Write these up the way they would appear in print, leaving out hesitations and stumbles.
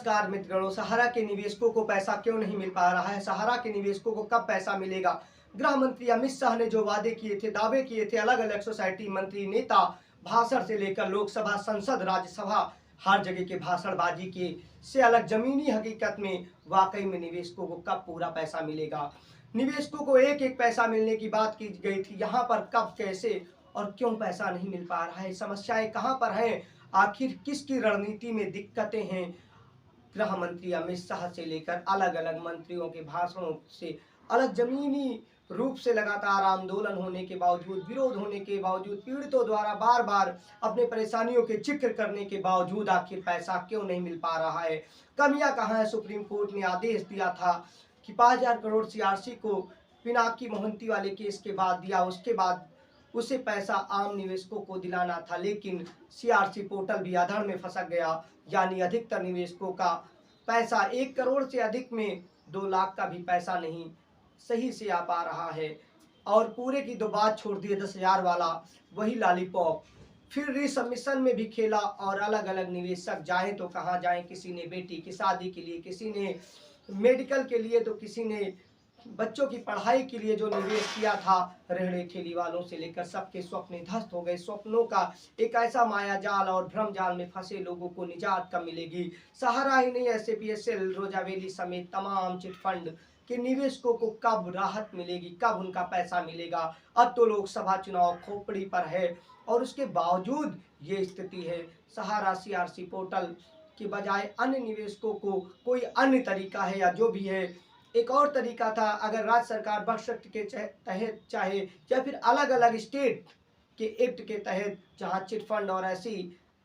नमस्कार मित्रगणों, सहारा के निवेशकों को पैसा क्यों नहीं मिल पा रहा है? सहारा के निवेशकों को कब पैसा मिलेगा? गृह मंत्री अमित शाह ने जो वादे किए थे, दावे किए थे, अलग अलग सोसाइटी मंत्री नेता भाषण से लेकर लोकसभा, संसद, राज्यसभा, हर जगह के भाषणबाजी के से अलग जमीनी हकीकत में वाकई में निवेशकों को कब पूरा पैसा मिलेगा? निवेशकों को एक एक पैसा मिलने की बात की गई थी, यहाँ पर कब, कैसे और क्यों पैसा नहीं मिल पा रहा है? समस्याएं कहाँ पर हैं? आखिर किसकी रणनीति में दिक्कतें हैं? गृह मंत्री अमित शाह से लेकर अलग अलग मंत्रियों के भाषणों से अलग जमीनी रूप से लगातार आंदोलन होने के बावजूद, विरोध होने के बावजूद, पीड़ितों द्वारा बार बार अपने परेशानियों के जिक्र करने के बावजूद आखिर पैसा क्यों नहीं मिल पा रहा है? कमियां कहाँ है? सुप्रीम कोर्ट ने आदेश दिया था कि 5,000 करोड़ सीआरसी को पिनाकी मोहंती वाले केस के बाद दिया, उसके बाद उसे पैसा आम निवेशकों को दिलाना था, लेकिन सीआरसी पोर्टल भी अधर में फंस गया। यानी अधिकतर निवेशकों का पैसा 1 करोड़ से अधिक में 2 लाख का भी पैसा नहीं सही से आ पा रहा है। और पूरे की तो बात छोड़ दिए, 10,000 वाला वही लॉलीपॉप फिर रिसबमिशन में भी खेला। और अलग अलग निवेशक जाए तो कहाँ जाए? किसी ने बेटी की शादी के लिए, किसी ने मेडिकल के लिए, तो किसी ने बच्चों की पढ़ाई के लिए जो निवेश किया था, रेहड़ी ठेली वालों से लेकर सबके स्वप्न ध्वस्त हो गए। स्वप्नों का एक ऐसा माया जाल और भ्रम जाल में फंसे लोगों को निजात कब मिलेगी? सहारा ही नहीं, एसएपीएसएल, रोजावेली समेत तमाम चिटफंड के निवेशकों को कब राहत मिलेगी? कब उनका पैसा मिलेगा? अब तो लोकसभा चुनाव खोपड़ी पर है और उसके बावजूद ये स्थिति है। सहारा सीआरसी पोर्टल के बजाय अन्य निवेशकों को कोई अन्य तरीका है, या जो भी है एक और तरीका था, अगर राज्य सरकार बजट के तहत चाहे, या फिर अलग अलग स्टेट के एक्ट के तहत, जहां चिटफंड और ऐसी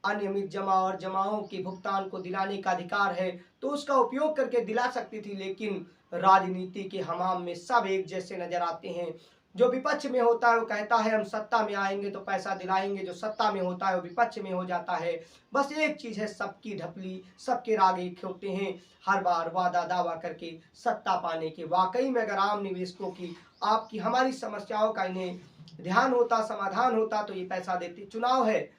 अनियमित जमा और जमाओं के भुगतान को दिलाने का अधिकार है, तो उसका उपयोग करके दिला सकती थी। लेकिन राजनीति के हमाम में सब एक जैसे नजर आते हैं। जो विपक्ष में होता है वो कहता है हम सत्ता में आएंगे तो पैसा दिलाएंगे, जो सत्ता में होता है वो विपक्ष में हो जाता है। बस एक चीज है, सबकी ढपली, सबके राग एक होते हैं, हर बार वादा दावा करके सत्ता पाने के। वाकई में अगर आम निवेशकों की, आपकी, हमारी समस्याओं का इन्हें ध्यान होता, समाधान होता, तो ये पैसा देते। चुनाव है,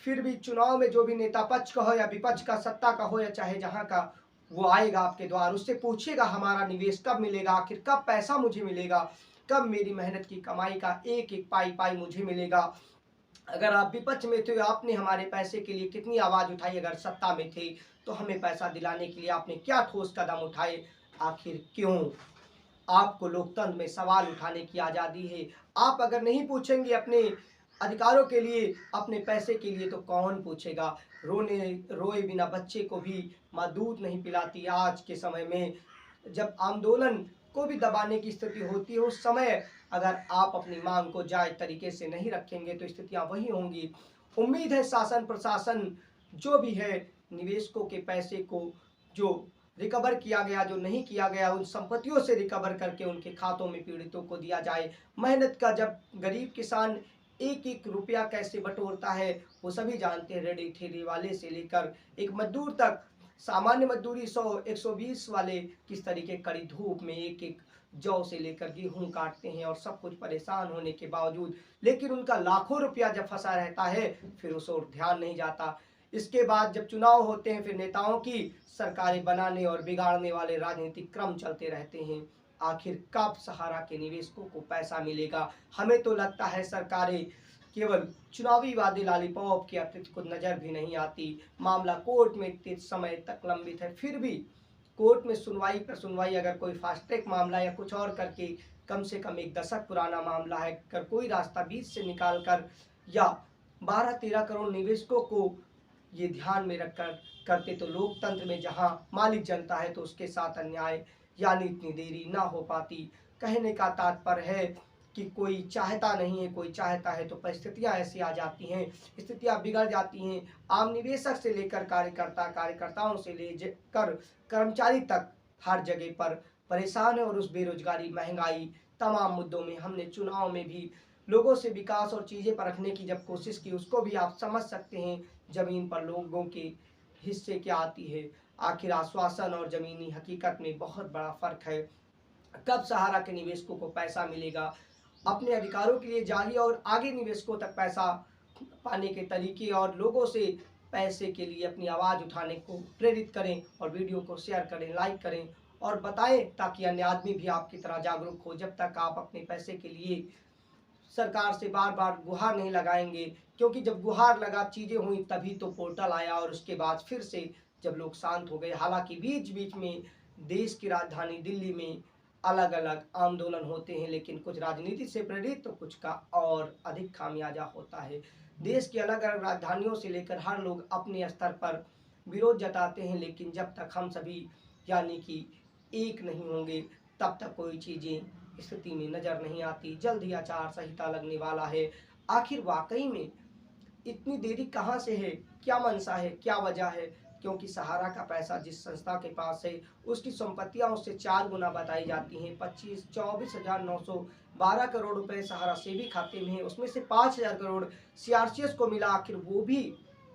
फिर भी चुनाव में जो भी नेता पक्ष का हो या विपक्ष का, सत्ता का हो या चाहे जहां का, वो आएगा आपके द्वार, उससे पूछेगा हमारा निवेश कब मिलेगा? आखिर कब पैसा मुझे मिलेगा? कब मेरी मेहनत की कमाई का एक एक पाई पाई मुझे मिलेगा? अगर आप विपक्ष में थे, आपने हमारे पैसे के लिए कितनी आवाज उठाई? अगर सत्ता में थे तो हमें पैसा दिलाने के लिए आपने क्या ठोस कदम उठाए? आखिर क्यों? आपको लोकतंत्र में सवाल उठाने की आज़ादी है। आप अगर नहीं पूछेंगे अपने अधिकारों के लिए, अपने पैसे के लिए, तो कौन पूछेगा? रोए बिना बच्चे को भी माँ दूध नहीं पिलाती। आज के समय में जब आंदोलन को भी दबाने की स्थिति होती है, उस समय अगर आप अपनी मांग को जायज तरीके से नहीं रखेंगे तो स्थितियां वही होंगी। उम्मीद है शासन प्रशासन जो भी है, निवेशकों के पैसे को जो रिकवर किया गया, जो नहीं किया गया, उन संपत्तियों से रिकवर करके उनके खातों में पीड़ितों को दिया जाए। मेहनत का, जब गरीब किसान एक एक रुपया कैसे बटोरता है वो सभी जानते हैं। रेडी ठेली वाले से लेकर एक मजदूर तक, सामान्य मजदूरी 100-120 वाले किस तरीके कड़ी धूप में एक एक जौ से लेकर गेहूं काटते हैं, और सब कुछ परेशान होने के बावजूद, लेकिन उनका लाखों रुपया जब फंसा रहता है फिर उस ओर ध्यान नहीं जाता। इसके बाद जब चुनाव होते हैं, फिर नेताओं की सरकारें बनाने और बिगाड़ने वाले राजनीतिक क्रम चलते रहते हैं। आखिर कब सहारा के निवेशकों को पैसा मिलेगा? हमें तो लगता है सरकारें केवल चुनावी वादे लॉलीपॉप के अतिरिक्त कुछ नजर भी नहीं आती। मामला कोर्ट में इतने समय तक लंबित है, फिर भी कोर्ट में सुनवाई पर सुनवाई, अगर कोई फास्ट ट्रैक मामला या कुछ और करके, कम से कम 1 दशक पुराना मामला है, अगर कोई रास्ता बीच से निकाल कर, या 12-13 करोड़ निवेशकों को ये ध्यान में रखकर करते, तो लोकतंत्र में जहां मालिक जनता है तो उसके साथ अन्याय, यानी इतनी देरी ना हो पाती। कहने का तात्पर्य है कि कोई चाहता नहीं है, कोई चाहता है तो परिस्थितियां ऐसी आ जाती हैं, स्थितियां बिगड़ जाती हैं। आम निवेशक से लेकर कार्यकर्ता, कार्यकर्ताओं से लेकर कर्मचारी तक हर जगह पर परेशान है। और उस बेरोजगारी, महंगाई, तमाम मुद्दों में हमने चुनाव में भी लोगों से विकास और चीज़ें परखने की जब कोशिश की, उसको भी आप समझ सकते हैं जमीन पर लोगों के हिस्से क्या आती है। आखिर आश्वासन और जमीनी हकीकत में बहुत बड़ा फर्क है। कब सहारा के निवेशकों को पैसा मिलेगा? अपने अधिकारों के लिए जागिए और आगे निवेशकों तक पैसा पाने के तरीके और लोगों से पैसे के लिए अपनी आवाज़ उठाने को प्रेरित करें और वीडियो को शेयर करें, लाइक करें और बताएं, ताकि अन्य आदमी भी आपकी तरह जागरूक हो। जब तक आप अपने पैसे के लिए सरकार से बार बार गुहार नहीं लगाएंगे, क्योंकि जब गुहार लगा, चीज़ें हुई, तभी तो पोर्टल आया और उसके बाद फिर से जब लोग शांत हो गए। हालांकि बीच बीच में देश की राजधानी दिल्ली में अलग अलग आंदोलन होते हैं, लेकिन कुछ राजनीति से प्रेरित तो कुछ का और अधिक खामियाजा होता है। देश की अलग अलग राजधानियों से लेकर हर लोग अपने स्तर पर विरोध जताते हैं, लेकिन जब तक हम सभी यानी कि एक नहीं होंगे, तब तक कोई चीज़ें स्थिति में नज़र नहीं आती। जल्द ही आचार संहिता लगने वाला है। आखिर वाकई में इतनी देरी कहाँ से है? क्या मंशा है? क्या वजह है? क्योंकि सहारा का पैसा जिस संस्था के पास है, उसकी संपत्तियां उससे 4 गुना बताई जाती हैं। 24,912 करोड़ रुपए सहारा सेवी खाते में है, उसमें से 5,000 करोड़ सीआरसीएस को मिला। आखिर वो भी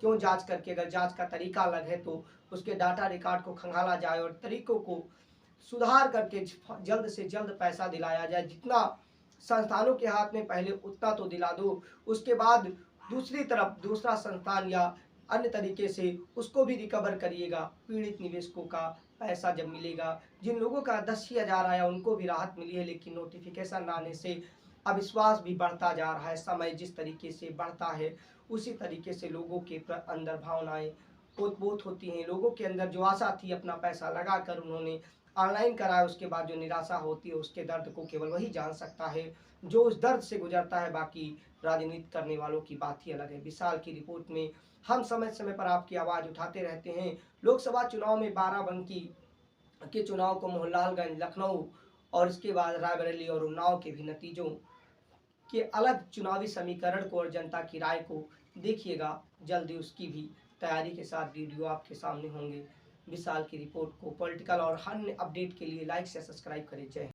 क्यों जांच करके, अगर जांच का तरीका अलग है तो उसके डाटा रिकॉर्ड को खंगाला जाए और तरीकों को सुधार करके जल्द से जल्द पैसा दिलाया जाए। जितना संस्थानों के हाथ में पहले उतना तो दिला दो, उसके बाद दूसरी तरफ दूसरा संस्थान या अन्य तरीके से उसको भी रिकवर करिएगा। पीड़ित निवेशकों का पैसा जब मिलेगा, जिन लोगों का 10,000 आया उनको भी राहत मिली है, लेकिन नोटिफिकेशन आने से अविश्वास भी बढ़ता जा रहा है। समय जिस तरीके से बढ़ता है, उसी तरीके से लोगों के अंदर भावनाएं ओत-पोत होती हैं। लोगों के अंदर जो आशा थी, अपना पैसा लगाकर उन्होंने ऑनलाइन कराया, उसके बाद जो निराशा होती है, उसके दर्द को केवल वही जान सकता है जो उस दर्द से गुजरता है। बाकी राजनीति करने वालों की बात ही अलग है। विशाल की रिपोर्ट में हम समय समय पर आपकी आवाज़ उठाते रहते हैं। लोकसभा चुनाव में बाराबंकी के चुनाव को, मोहनलालगंज, लखनऊ और इसके बाद रायबरेली और उन्नाव के भी नतीजों के अलग चुनावी समीकरण को और जनता की राय को देखिएगा। जल्दी उसकी भी तैयारी के साथ वीडियो आपके सामने होंगे। विशाल की रिपोर्ट को पॉलिटिकल और अन्य अपडेट के लिए लाइक से सब्सक्राइब करें। जय हिंद।